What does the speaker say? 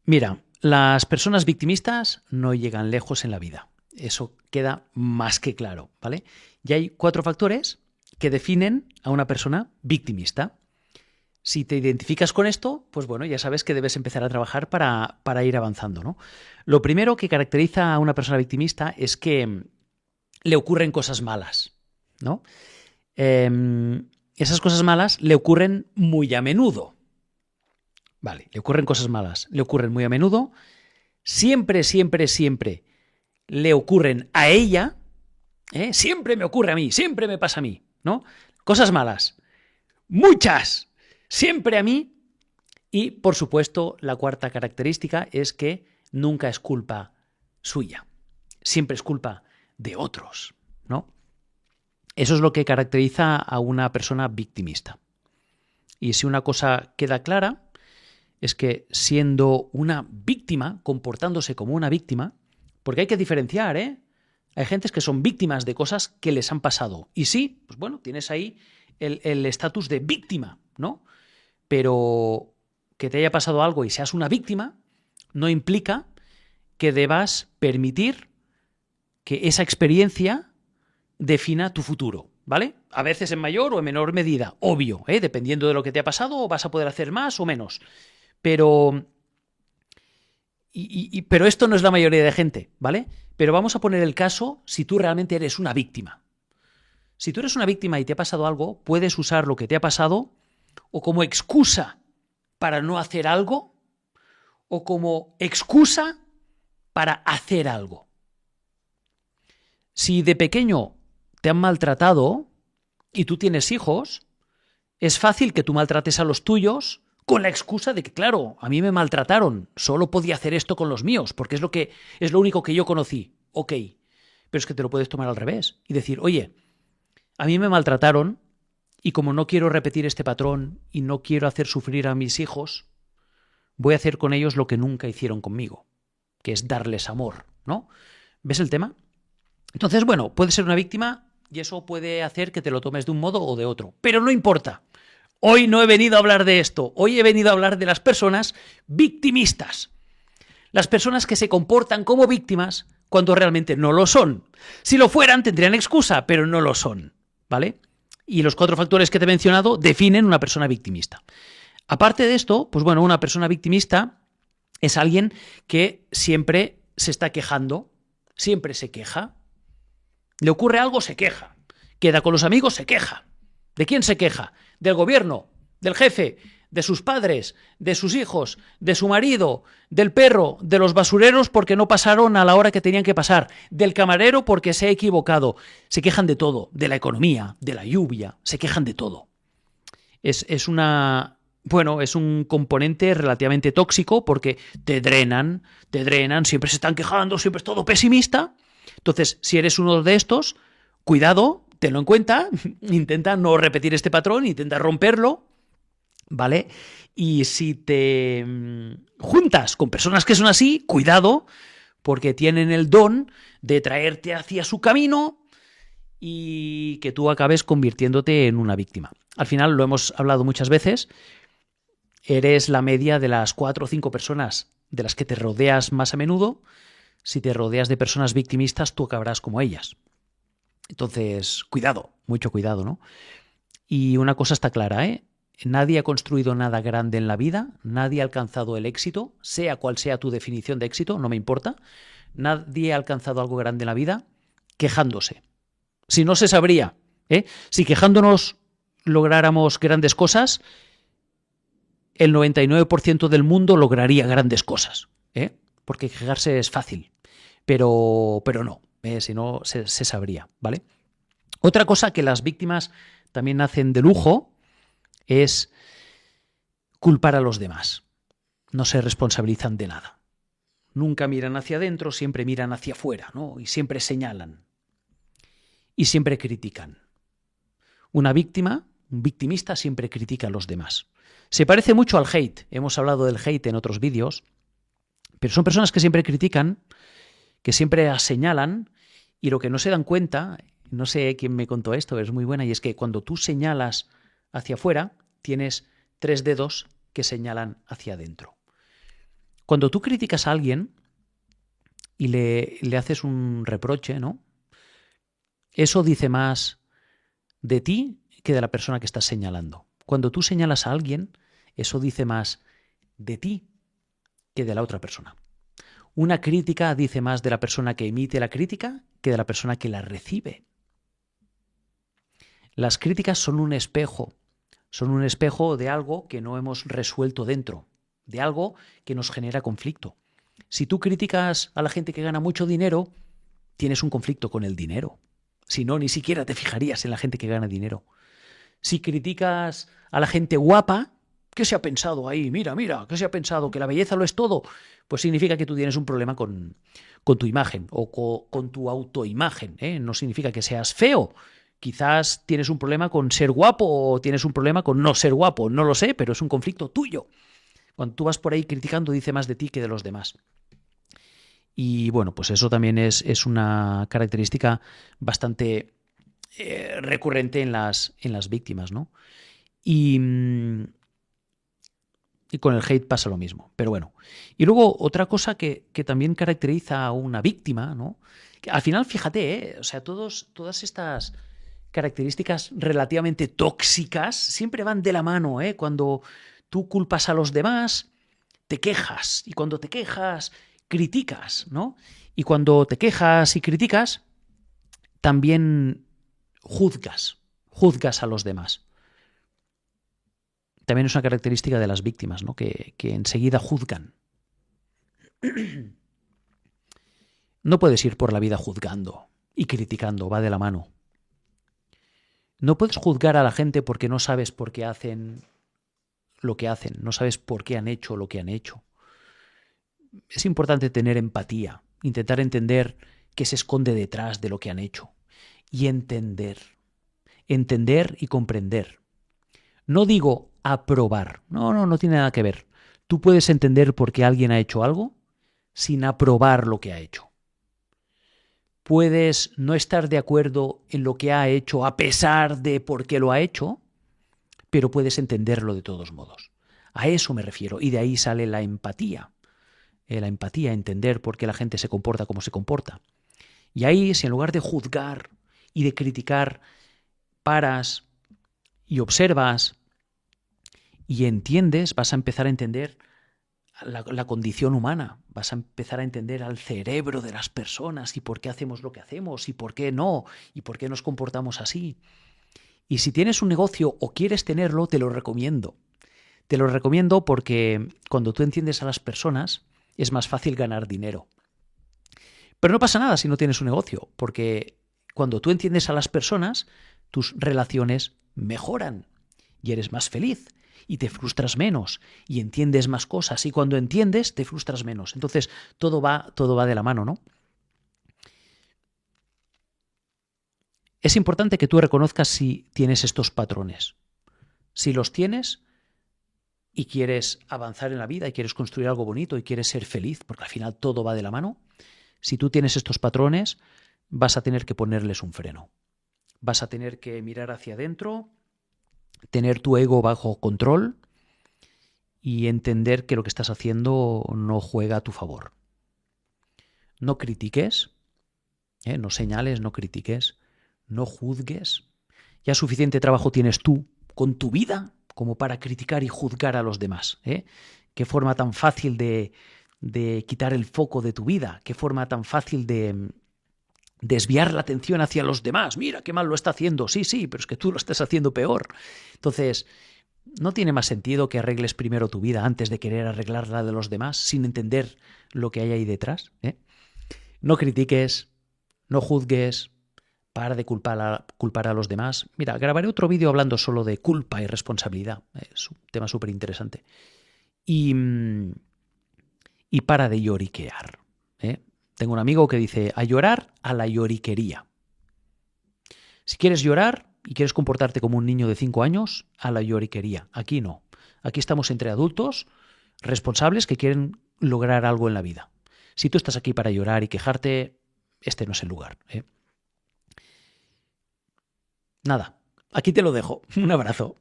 Mira, las personas victimistas no llegan lejos en la vida. Eso queda más que claro, ¿vale? Y hay 4 factores que definen a una persona victimista. Si te identificas con esto, pues bueno, ya sabes que debes empezar a trabajar para ir avanzando, ¿no? Lo primero que caracteriza a una persona victimista es que le ocurren cosas malas, ¿no? Esas cosas malas le ocurren muy a menudo. Vale, le ocurren cosas malas, le ocurren muy a menudo, siempre, siempre, siempre le ocurren a ella, siempre me ocurre a mí, siempre me pasa a mí, ¿no? Cosas malas, muchas, siempre a mí. Y, por supuesto, la cuarta característica es que nunca es culpa suya, siempre es culpa de otros, ¿no? Eso es lo que caracteriza a una persona victimista. Y si una cosa queda clara, es que siendo una víctima, comportándose como una víctima, porque hay que diferenciar, hay gentes que son víctimas de cosas que les han pasado. Y sí, pues bueno, tienes ahí el estatus de víctima, ¿no? Pero que te haya pasado algo y seas una víctima no implica que debas permitir que esa experiencia defina tu futuro, ¿vale? A veces en mayor o en menor medida, obvio, dependiendo de lo que te ha pasado vas a poder hacer más o menos. Pero esto no es la mayoría de gente, ¿vale? Pero vamos a poner el caso si tú realmente eres una víctima. Si tú eres una víctima y te ha pasado algo, puedes usar lo que te ha pasado o como excusa para no hacer algo o como excusa para hacer algo. Si de pequeño te han maltratado y tú tienes hijos, es fácil que tú maltrates a los tuyos con la excusa de que, claro, a mí me maltrataron, solo podía hacer esto con los míos, porque es lo único que yo conocí. Ok, pero es que te lo puedes tomar al revés y decir, oye, a mí me maltrataron y como no quiero repetir este patrón y no quiero hacer sufrir a mis hijos, voy a hacer con ellos lo que nunca hicieron conmigo, que es darles amor, ¿no? ¿Ves el tema? Entonces, bueno, puedes ser una víctima y eso puede hacer que te lo tomes de un modo o de otro, pero no importa. Hoy no he venido a hablar de esto, hoy he venido a hablar de las personas victimistas. Las personas que se comportan como víctimas cuando realmente no lo son. Si lo fueran tendrían excusa, pero no lo son, ¿vale? Y los 4 factores que te he mencionado definen una persona victimista. Aparte de esto, pues bueno, una persona victimista es alguien que siempre se está quejando, siempre se queja. Le ocurre algo, se queja. Queda con los amigos, se queja. ¿De quién se queja? Del gobierno, del jefe, de sus padres, de sus hijos, de su marido, del perro, de los basureros porque no pasaron a la hora que tenían que pasar, del camarero porque se ha equivocado. Se quejan de todo, de la economía, de la lluvia, se quejan de todo. Es un componente relativamente tóxico porque te drenan, siempre se están quejando, siempre es todo pesimista. Entonces, si eres uno de estos, cuidado, tenlo en cuenta, intenta no repetir este patrón, intenta romperlo, ¿vale? Y si te juntas con personas que son así, cuidado, porque tienen el don de traerte hacia su camino y que tú acabes convirtiéndote en una víctima. Al final, lo hemos hablado muchas veces, eres la media de las 4 o 5 personas de las que te rodeas más a menudo. Si te rodeas de personas victimistas, tú acabarás como ellas. Entonces, cuidado, mucho cuidado, ¿no? Y una cosa está clara, nadie ha construido nada grande en la vida, nadie ha alcanzado el éxito, sea cual sea tu definición de éxito, no me importa. Nadie ha alcanzado algo grande en la vida quejándose. Si no se sabría, si quejándonos lográramos grandes cosas, el 99% del mundo lograría grandes cosas, porque quejarse es fácil, pero no, si no se sabría, ¿vale? Otra cosa que las víctimas también hacen de lujo es culpar a los demás. No se responsabilizan de nada. Nunca miran hacia adentro, siempre miran hacia afuera, ¿no? Y siempre señalan. Y siempre critican. Una víctima, un victimista, siempre critica a los demás. Se parece mucho al hate. Hemos hablado del hate en otros vídeos, pero son personas que siempre critican, que siempre señalan, y lo que no se dan cuenta, no sé quién me contó esto, pero es muy buena, y es que cuando tú señalas hacia afuera, tienes 3 dedos que señalan hacia adentro. Cuando tú criticas a alguien y le haces un reproche, ¿no? Eso dice más de ti que de la persona que estás señalando. Cuando tú señalas a alguien, eso dice más de ti que de la otra persona. Una crítica dice más de la persona que emite la crítica que de la persona que la recibe. Las críticas son un espejo de algo que no hemos resuelto dentro, de algo que nos genera conflicto. Si tú criticas a la gente que gana mucho dinero, tienes un conflicto con el dinero. Si no, ni siquiera te fijarías en la gente que gana dinero. Si criticas a la gente guapa, ¿qué se ha pensado ahí? Mira, ¿qué se ha pensado? ¿Que la belleza lo es todo? Pues significa que tú tienes un problema con tu imagen o con tu autoimagen, ¿eh? No significa que seas feo. Quizás tienes un problema con ser guapo o tienes un problema con no ser guapo. No lo sé, pero es un conflicto tuyo. Cuando tú vas por ahí criticando, dice más de ti que de los demás. Y bueno, pues eso también es una característica bastante recurrente en las víctimas, ¿no? Y con el hate pasa lo mismo, pero bueno. Y luego otra cosa que también caracteriza a una víctima, ¿no? Que al final, fíjate, o sea, todas estas características relativamente tóxicas siempre van de la mano, ¿eh? Cuando tú culpas a los demás, te quejas. Y cuando te quejas, criticas, ¿no? Y cuando te quejas y criticas, también juzgas a los demás. También es una característica de las víctimas, ¿no? Que enseguida juzgan. No puedes ir por la vida juzgando y criticando, va de la mano. No puedes juzgar a la gente porque no sabes por qué hacen lo que hacen, no sabes por qué han hecho lo que han hecho. Es importante tener empatía, intentar entender qué se esconde detrás de lo que han hecho y entender y comprender. No digo aprobar, no tiene nada que ver. Tú puedes entender por qué alguien ha hecho algo sin aprobar lo que ha hecho. Puedes no estar de acuerdo en lo que ha hecho a pesar de por qué lo ha hecho, pero puedes entenderlo de todos modos. A eso me refiero y de ahí sale la empatía. La empatía, entender por qué la gente se comporta como se comporta. Y ahí, si en lugar de juzgar y de criticar, paras y observas y entiendes, vas a empezar a entender la condición humana, vas a empezar a entender al cerebro de las personas y por qué hacemos lo que hacemos y por qué no, y por qué nos comportamos así. Y si tienes un negocio o quieres tenerlo, te lo recomiendo. Te lo recomiendo porque cuando tú entiendes a las personas, es más fácil ganar dinero. Pero no pasa nada si no tienes un negocio, porque cuando tú entiendes a las personas, tus relaciones mejoran y eres más feliz y te frustras menos y entiendes más cosas y cuando entiendes te frustras menos. Entonces todo va de la mano, ¿no? Es importante que tú reconozcas si tienes estos patrones. Si los tienes y quieres avanzar en la vida y quieres construir algo bonito y quieres ser feliz, porque al final todo va de la mano, si tú tienes estos patrones, vas a tener que ponerles un freno. Vas a tener que mirar hacia adentro, tener tu ego bajo control y entender que lo que estás haciendo no juega a tu favor. No critiques, no señales, no critiques, no juzgues. Ya suficiente trabajo tienes tú con tu vida como para criticar y juzgar a los demás. Qué forma tan fácil de quitar el foco de tu vida, qué forma tan fácil de desviar la atención hacia los demás. Mira, qué mal lo está haciendo. Sí, pero es que tú lo estás haciendo peor. Entonces, ¿no tiene más sentido que arregles primero tu vida antes de querer arreglar la de los demás sin entender lo que hay ahí detrás? No critiques, no juzgues, para de culpar a los demás. Mira, grabaré otro vídeo hablando solo de culpa y responsabilidad. Es un tema súper interesante. Y para de lloriquear. Tengo un amigo que dice, a llorar a la lloriquería. Si quieres llorar y quieres comportarte como un niño de 5 años, a la lloriquería. Aquí no. Aquí estamos entre adultos responsables que quieren lograr algo en la vida. Si tú estás aquí para llorar y quejarte, este no es el lugar. Nada, aquí te lo dejo. Un abrazo.